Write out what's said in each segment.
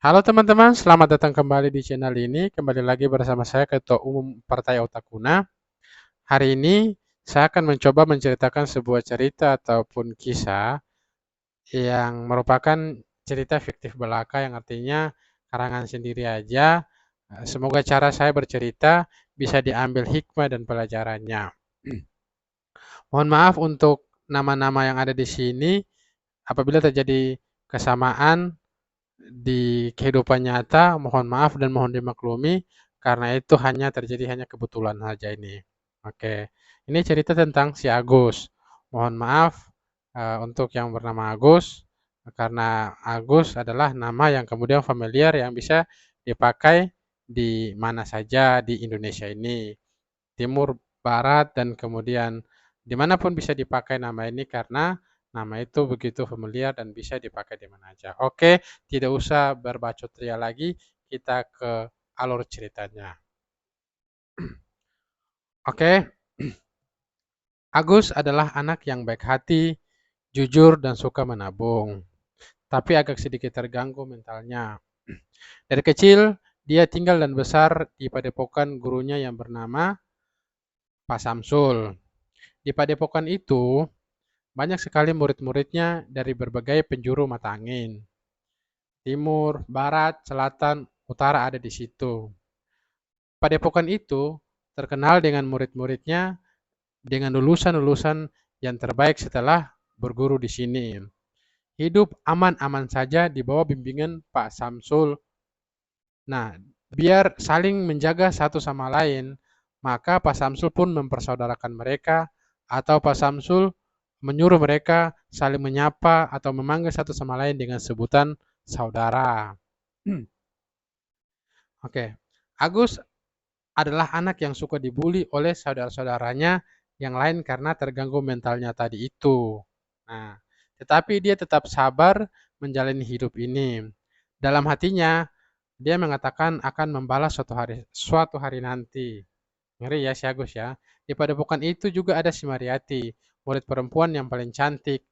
Halo teman-teman, selamat datang kembali di channel ini. Kembali lagi bersama saya Ketua Umum Partai Otakuna. Hari ini saya akan mencoba menceritakan sebuah cerita ataupun kisah yang merupakan cerita fiktif belaka yang artinya karangan sendiri aja. Semoga cara saya bercerita bisa diambil hikmah dan pelajarannya. Mohon maaf untuk nama-nama yang ada di sini. Apabila terjadi kesamaan di kehidupan nyata, mohon maaf dan mohon dimaklumi karena itu hanya kebetulan saja ini. Oke, ini cerita tentang si Agus. Mohon maaf untuk yang bernama Agus karena Agus adalah nama yang kemudian familiar yang bisa dipakai di mana saja di Indonesia ini, timur, barat, dan kemudian dimanapun bisa dipakai nama ini karena nama itu begitu familiar dan bisa dipakai di mana aja. Oke, tidak usah berbacot ria lagi, kita ke alur ceritanya. Oke, Agus adalah anak yang baik hati, jujur, dan suka menabung. Tapi agak sedikit terganggu mentalnya. Dari kecil, dia tinggal dan besar di padepokan gurunya yang bernama Pak Samsul. Di padepokan itu, banyak sekali murid-muridnya dari berbagai penjuru mata angin. Timur, barat, selatan, utara ada di situ. Padepokan itu terkenal dengan murid-muridnya dengan lulusan-lulusan yang terbaik setelah berguru di sini. Hidup aman-aman saja di bawah bimbingan Pak Samsul. Nah, biar saling menjaga satu sama lain, maka Pak Samsul pun mempersaudarakan mereka atau Pak Samsul menyuruh mereka saling menyapa atau memanggil satu sama lain dengan sebutan saudara. Oke, Agus adalah anak yang suka dibully oleh saudara-saudaranya yang lain karena terganggu mentalnya tadi itu. Nah, tetapi dia tetap sabar menjalani hidup ini. Dalam hatinya, dia mengatakan akan membalas suatu hari nanti. Ngeri ya si Agus ya. Di padepokan itu juga ada si Mariati, murid perempuan yang paling cantik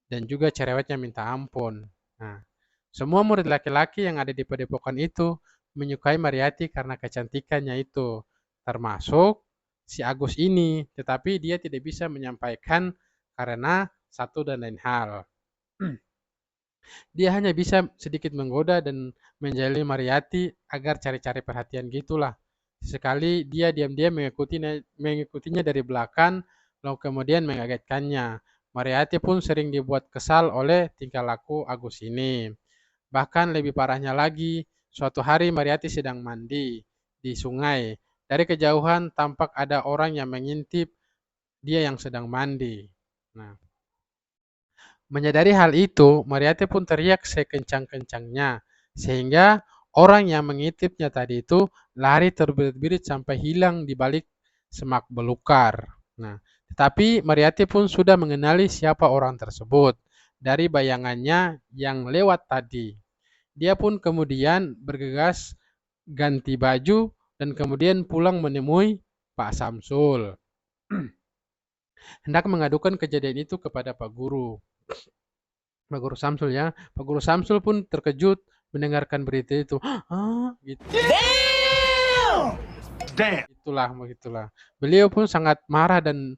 dan juga cerewetnya minta ampun. Nah, semua murid laki-laki yang ada di padepokan itu menyukai Mariati karena kecantikannya itu, termasuk si Agus ini, tetapi dia tidak bisa menyampaikan karena satu dan lain hal. Dia hanya bisa sedikit menggoda dan menjalin Mariati agar cari-cari perhatian gitulah. Sekali dia diam-diam mengikutinya dari belakang, lalu kemudian mengagetkannya. Mariati pun sering dibuat kesal oleh tingkah laku Agus ini. Bahkan lebih parahnya lagi, suatu hari Mariati sedang mandi di sungai. Dari kejauhan tampak ada orang yang mengintip dia yang sedang mandi. Nah, menyadari hal itu, Mariati pun teriak sekencang-kencangnya, sehingga orang yang mengintipnya tadi itu lari terbirit-birit sampai hilang di balik semak belukar. Nah, tetapi Mariati pun sudah mengenali siapa orang tersebut dari bayangannya yang lewat tadi. Dia pun kemudian bergegas ganti baju dan kemudian pulang menemui Pak Samsul. Hendak mengadukan kejadian itu kepada Pak Guru. Pak Guru Samsul ya. Pak Guru Samsul pun terkejut mendengarkan berita itu. Ah, gitu. Damn. Begitulah. Beliau pun sangat marah dan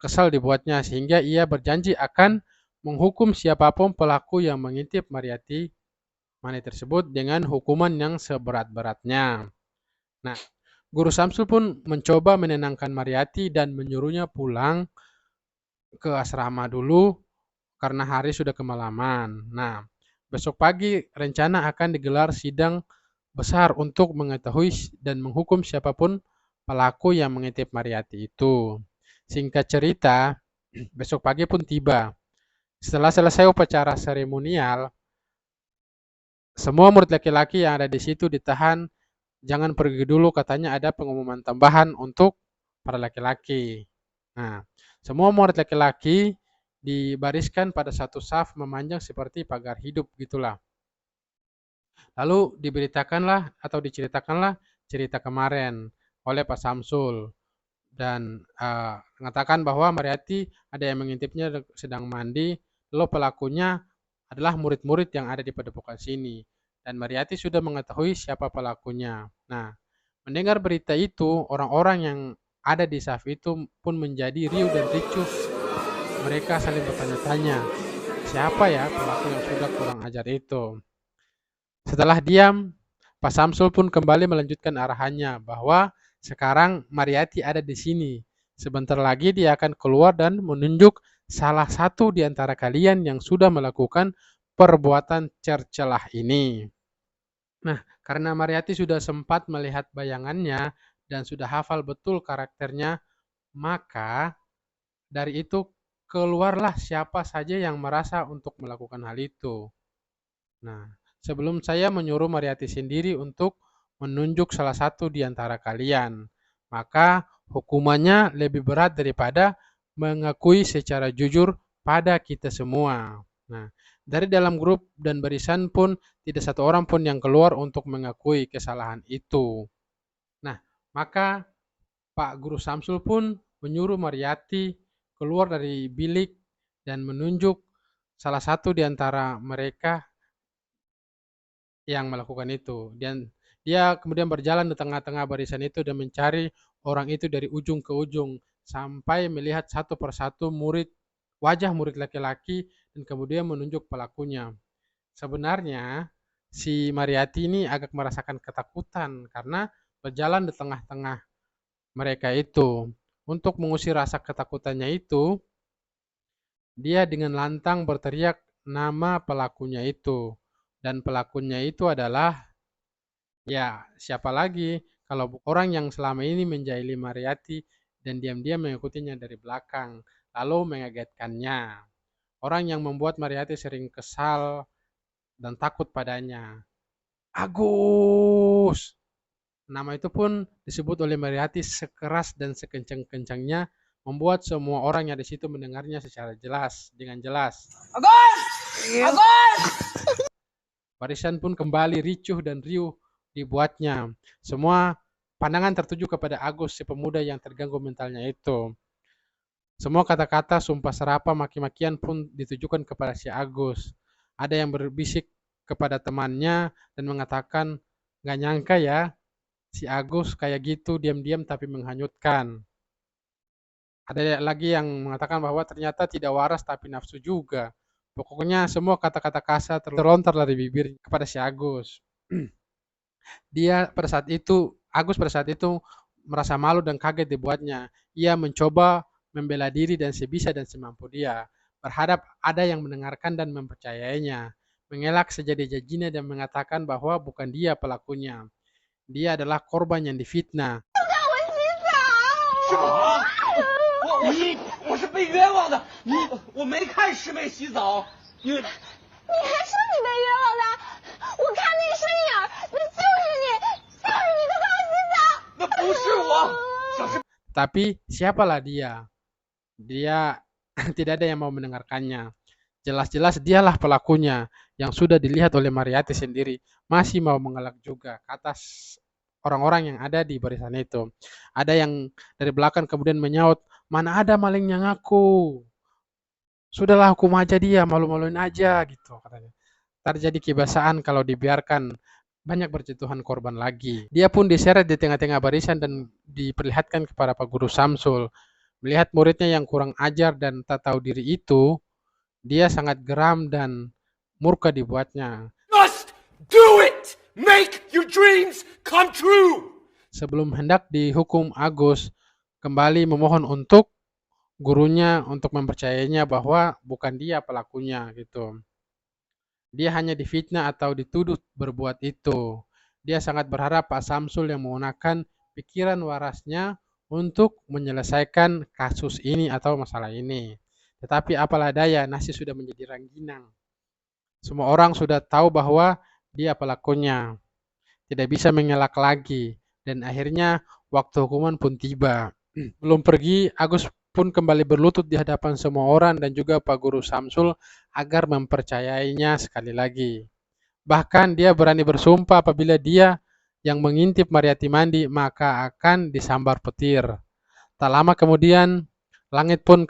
kesal dibuatnya sehingga ia berjanji akan menghukum siapapun pelaku yang mengintip Mariati Mani tersebut dengan hukuman yang seberat-beratnya. Nah, Guru Samsul pun mencoba menenangkan Mariati dan menyuruhnya pulang ke asrama dulu karena hari sudah kemalaman. Nah, besok pagi rencana akan digelar sidang besar untuk mengetahui dan menghukum siapapun pelaku yang mengintip Mariati itu. Singkat cerita, besok pagi pun tiba. Setelah selesai upacara seremonial, semua murid laki-laki yang ada di situ ditahan. Jangan pergi dulu, katanya ada pengumuman tambahan untuk para laki-laki. Nah, semua murid laki-laki dibariskan pada satu saf memanjang seperti pagar hidup gitulah. Lalu diberitakanlah atau diceritakanlah cerita kemarin oleh Pak Samsul dan mengatakan bahwa Mariati ada yang mengintipnya sedang mandi, lalu pelakunya adalah murid-murid yang ada di padepokan sini. dan Mariati sudah mengetahui siapa pelakunya. Nah, mendengar berita itu, orang-orang yang ada di saf itu pun menjadi riuh dan ricuh. Mereka saling bertanya-tanya, siapa ya pelaku yang sudah kurang ajar itu? Setelah diam, Pak Samsul pun kembali melanjutkan arahannya bahwa sekarang Mariati ada di sini. Sebentar lagi dia akan keluar dan menunjuk salah satu di antara kalian yang sudah melakukan perbuatan cercelah ini. Nah, karena Mariati sudah sempat melihat bayangannya dan sudah hafal betul karakternya, maka dari itu keluarlah siapa saja yang merasa untuk melakukan hal itu. Nah, sebelum saya menyuruh Mariati sendiri untuk menunjuk salah satu di antara kalian, maka hukumannya lebih berat daripada mengakui secara jujur pada kita semua. Nah, dari dalam grup dan barisan pun tidak satu orang pun yang keluar untuk mengakui kesalahan itu. Nah, maka Pak Guru Samsul pun menyuruh Mariati keluar dari bilik dan menunjuk salah satu di antara mereka yang melakukan itu. Dan dia kemudian berjalan di tengah-tengah barisan itu dan mencari orang itu dari ujung ke ujung sampai melihat satu persatu wajah murid laki-laki dan kemudian menunjuk pelakunya. Sebenarnya si Mariati ini agak merasakan ketakutan karena berjalan di tengah-tengah mereka itu. Untuk mengusir rasa ketakutannya itu, dia dengan lantang berteriak nama pelakunya itu. Dan pelakunya itu adalah, ya siapa lagi kalau orang yang selama ini menjahili Mariati dan diam-diam mengikutinya dari belakang, lalu mengagetkannya. Orang yang membuat Mariati sering kesal dan takut padanya. Agus! Nama itu pun disebut oleh Mariati sekeras dan sekencang-kencangnya, membuat semua orang yang di situ mendengarnya secara jelas, dengan jelas. Agus! Agus! Barisan pun kembali ricuh dan riuh dibuatnya. Semua pandangan tertuju kepada Agus, si pemuda yang terganggu mentalnya itu. Semua kata-kata, sumpah serapah, maki-makian pun ditujukan kepada si Agus. Ada yang berbisik kepada temannya dan mengatakan, gak nyangka ya, si Agus kayak gitu diam-diam tapi menghanyutkan. Ada lagi yang mengatakan bahwa ternyata tidak waras tapi nafsu juga. Pokoknya semua kata-kata kasar terlontar dari bibir kepada si Agus. Agus pada saat itu merasa malu dan kaget dibuatnya. Ia mencoba membela diri dan sebisa dan semampu dia. Berharap ada yang mendengarkan dan mempercayainya. Mengelak sejadi-jadinya dan mengatakan bahwa bukan dia pelakunya. Dia adalah korban yang difitnah. 什么？我是被冤枉的，我没看师妹洗澡，因为你还说你被冤枉的？我看那个身影，那就是你在帮我洗澡。那不是我，小师。 Tapi siapalah dia? Dia tidak ada yang mau mendengarkannya. Jelas-jelas dialah pelakunya yang sudah dilihat oleh Mariati sendiri. Masih mau mengelak juga, kata orang-orang yang ada di barisan itu. Ada yang dari belakang kemudian menyaut, mana ada maling yang ngaku. Sudahlah hukum aja dia, malu-maluin aja gitu katanya. Terjadi kebasaan kalau dibiarkan, banyak berjatuhan korban lagi. Dia pun diseret di tengah-tengah barisan dan diperlihatkan kepada Pak Guru Samsul. Melihat muridnya yang kurang ajar dan tak tahu diri itu, dia sangat geram dan murka dibuatnya. Just do it! Make your dreams come true! Sebelum hendak dihukum, Agus kembali memohon untuk gurunya untuk mempercayainya bahwa bukan dia pelakunya gitu. Dia hanya difitnah atau dituduh berbuat itu. Dia sangat berharap Pak Samsul yang menggunakan pikiran warasnya untuk menyelesaikan kasus ini atau masalah ini. Tetapi apalah daya, nasi sudah menjadi rangginang. Semua orang sudah tahu bahwa dia pelakunya. Tidak bisa mengelak lagi. Dan akhirnya waktu hukuman pun tiba. Belum pergi, Agus pun kembali berlutut di hadapan semua orang dan juga Pak Guru Samsul agar mempercayainya sekali lagi. Bahkan dia berani bersumpah apabila dia yang mengintip Mariati mandi maka akan disambar petir. Tak lama kemudian langit pun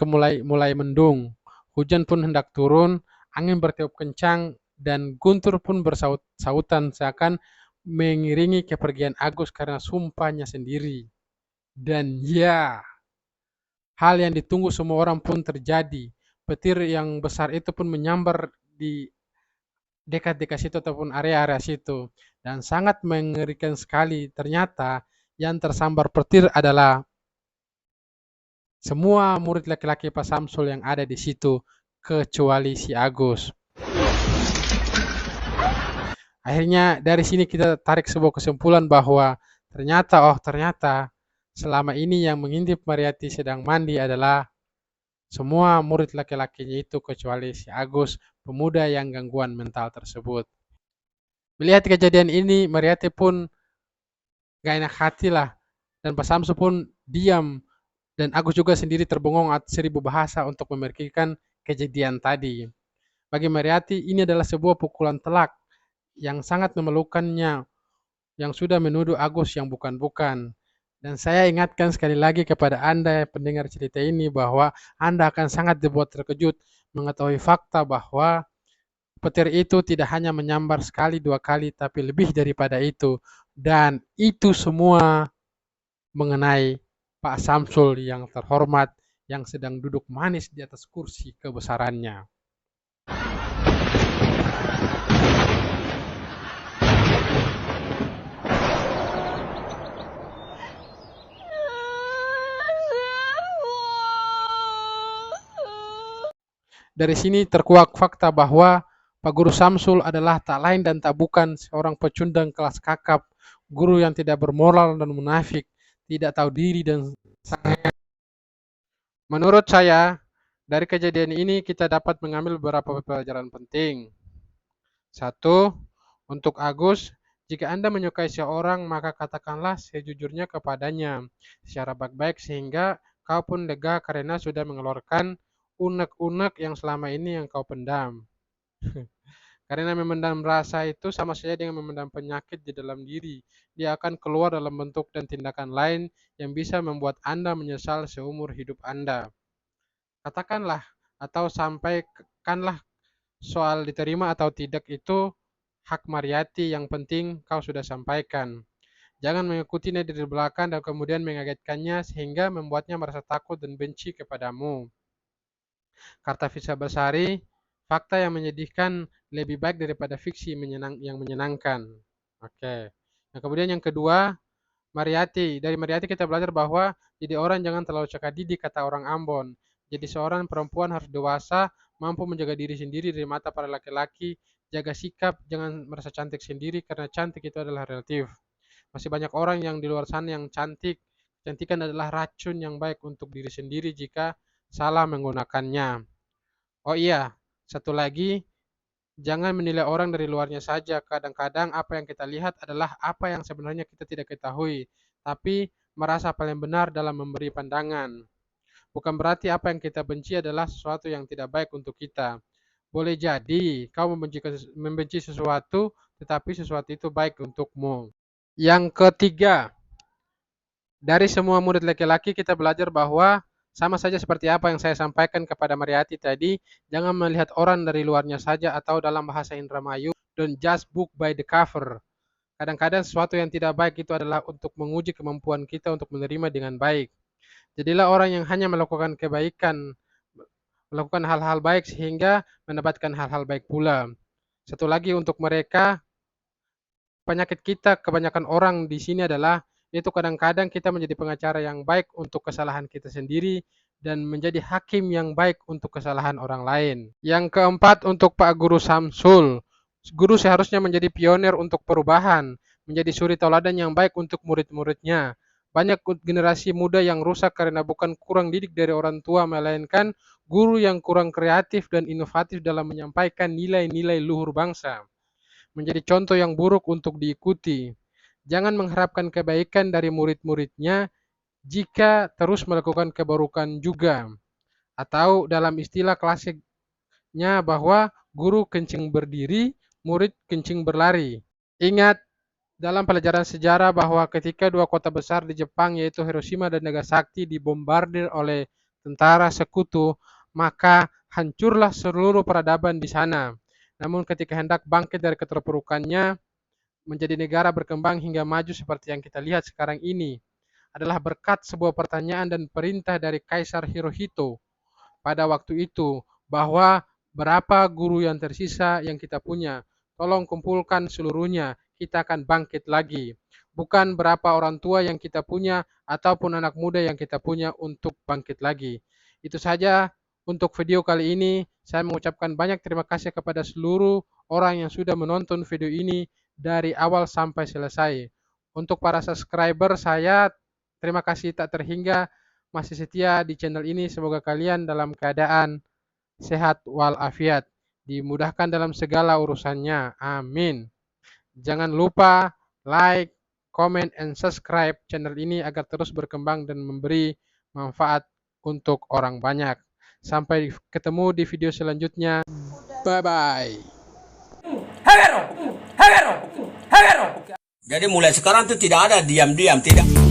mulai mendung. Hujan pun hendak turun, angin bertiup kencang dan Guntur pun bersaut-sautan seakan mengiringi kepergian Agus karena sumpahnya sendiri. Dan ya, hal yang ditunggu semua orang pun terjadi. Petir yang besar itu pun menyambar di dekat-dekat situ ataupun area-area situ. Dan sangat mengerikan sekali. Ternyata yang tersambar petir adalah semua murid laki-laki Pak Samsul yang ada di situ, kecuali si Agus. Akhirnya dari sini kita tarik sebuah kesimpulan bahwa ternyata selama ini yang mengintip Mariati sedang mandi adalah semua murid laki-lakinya itu kecuali si Agus, pemuda yang gangguan mental tersebut. Melihat kejadian ini, Mariati pun gak enak hati lah. Dan Pak Samsu pun diam. Dan Agus juga sendiri terbengong 1000 bahasa untuk memikirkan kejadian tadi. Bagi Mariati, ini adalah sebuah pukulan telak yang sangat memalukannya, yang sudah menuduh Agus yang bukan-bukan. Dan saya ingatkan sekali lagi kepada Anda pendengar cerita ini bahwa Anda akan sangat dibuat terkejut mengetahui fakta bahwa petir itu tidak hanya menyambar sekali dua kali, tapi lebih daripada itu. Dan itu semua mengenai Pak Samsul yang terhormat yang sedang duduk manis di atas kursi kebesarannya. Dari sini terkuak fakta bahwa Pak Guru Samsul adalah tak lain dan tak bukan seorang pecundang kelas kakap, guru yang tidak bermoral dan munafik, tidak tahu diri dan sangat. Menurut saya, dari kejadian ini kita dapat mengambil beberapa pelajaran penting. 1. Untuk Agus, jika Anda menyukai seorang, maka katakanlah sejujurnya kepadanya secara baik-baik sehingga kau pun lega karena sudah mengeluarkan unek-unek yang selama ini yang kau pendam. Karena memendam rasa itu sama saja dengan memendam penyakit di dalam diri. Dia akan keluar dalam bentuk dan tindakan lain yang bisa membuat Anda menyesal seumur hidup Anda. Katakanlah atau sampaikanlah soal diterima atau tidak itu hak Mariati, yang penting kau sudah sampaikan. Jangan mengikutinya dari belakang dan kemudian mengagetkannya sehingga membuatnya merasa takut dan benci kepadamu. Kata Fisa Basari, fakta yang menyedihkan lebih baik daripada fiksi yang menyenangkan. Oke. Nah, kemudian yang kedua, Mariati. Dari Mariati kita belajar bahwa jadi orang jangan terlalu cakadidi, kata orang Ambon. Jadi seorang perempuan harus dewasa, mampu menjaga diri sendiri dari mata para laki-laki, jaga sikap, jangan merasa cantik sendiri karena cantik itu adalah relatif. Masih banyak orang yang di luar sana yang cantik. Kecantikan adalah racun yang baik untuk diri sendiri jika salah menggunakannya. Oh iya, satu lagi, jangan menilai orang dari luarnya saja. Kadang-kadang apa yang kita lihat adalah apa yang sebenarnya kita tidak ketahui, tapi merasa paling benar dalam memberi pandangan. Bukan berarti apa yang kita benci adalah sesuatu yang tidak baik untuk kita. Boleh jadi kau membenci sesuatu, tetapi sesuatu itu baik untukmu. Yang ketiga, dari semua murid laki-laki kita belajar bahwa sama saja seperti apa yang saya sampaikan kepada Mariati tadi, jangan melihat orang dari luarnya saja atau dalam bahasa Indramayu, don't judge book by the cover. Kadang-kadang sesuatu yang tidak baik itu adalah untuk menguji kemampuan kita untuk menerima dengan baik. Jadilah orang yang hanya melakukan kebaikan, melakukan hal-hal baik sehingga mendapatkan hal-hal baik pula. Satu lagi untuk mereka, penyakit kita kebanyakan orang di sini adalah itu kadang-kadang kita menjadi pengacara yang baik untuk kesalahan kita sendiri dan menjadi hakim yang baik untuk kesalahan orang lain. Yang keempat untuk Pak Guru Samsul. Guru seharusnya menjadi pionir untuk perubahan, menjadi suri tauladan yang baik untuk murid-muridnya. Banyak generasi muda yang rusak karena bukan kurang didik dari orang tua, melainkan guru yang kurang kreatif dan inovatif dalam menyampaikan nilai-nilai luhur bangsa. Menjadi contoh yang buruk untuk diikuti. Jangan mengharapkan kebaikan dari murid-muridnya jika terus melakukan keburukan juga. Atau dalam istilah klasiknya bahwa guru kencing berdiri, murid kencing berlari. Ingat dalam pelajaran sejarah bahwa ketika dua kota besar di Jepang yaitu Hiroshima dan Nagasaki dibombardir oleh tentara sekutu, maka hancurlah seluruh peradaban di sana. Namun ketika hendak bangkit dari keterpurukannya, menjadi negara berkembang hingga maju seperti yang kita lihat sekarang ini, adalah berkat sebuah pertanyaan dan perintah dari Kaisar Hirohito pada waktu itu, bahwa berapa guru yang tersisa yang kita punya, tolong kumpulkan seluruhnya, kita akan bangkit lagi. Bukan berapa orang tua yang kita punya ataupun anak muda yang kita punya untuk bangkit lagi. Itu saja untuk video kali ini. Saya mengucapkan banyak terima kasih kepada seluruh orang yang sudah menonton video ini dari awal sampai selesai. Untuk para subscriber saya, terima kasih tak terhingga masih setia di channel ini. Semoga kalian dalam keadaan sehat walafiat, dimudahkan dalam segala urusannya. Amin. Jangan lupa like, comment, and subscribe channel ini agar terus berkembang dan memberi manfaat untuk orang banyak. Sampai ketemu di video selanjutnya. Bye-bye. Jadi mulai sekarang tuh tidak ada diam-diam, tidak.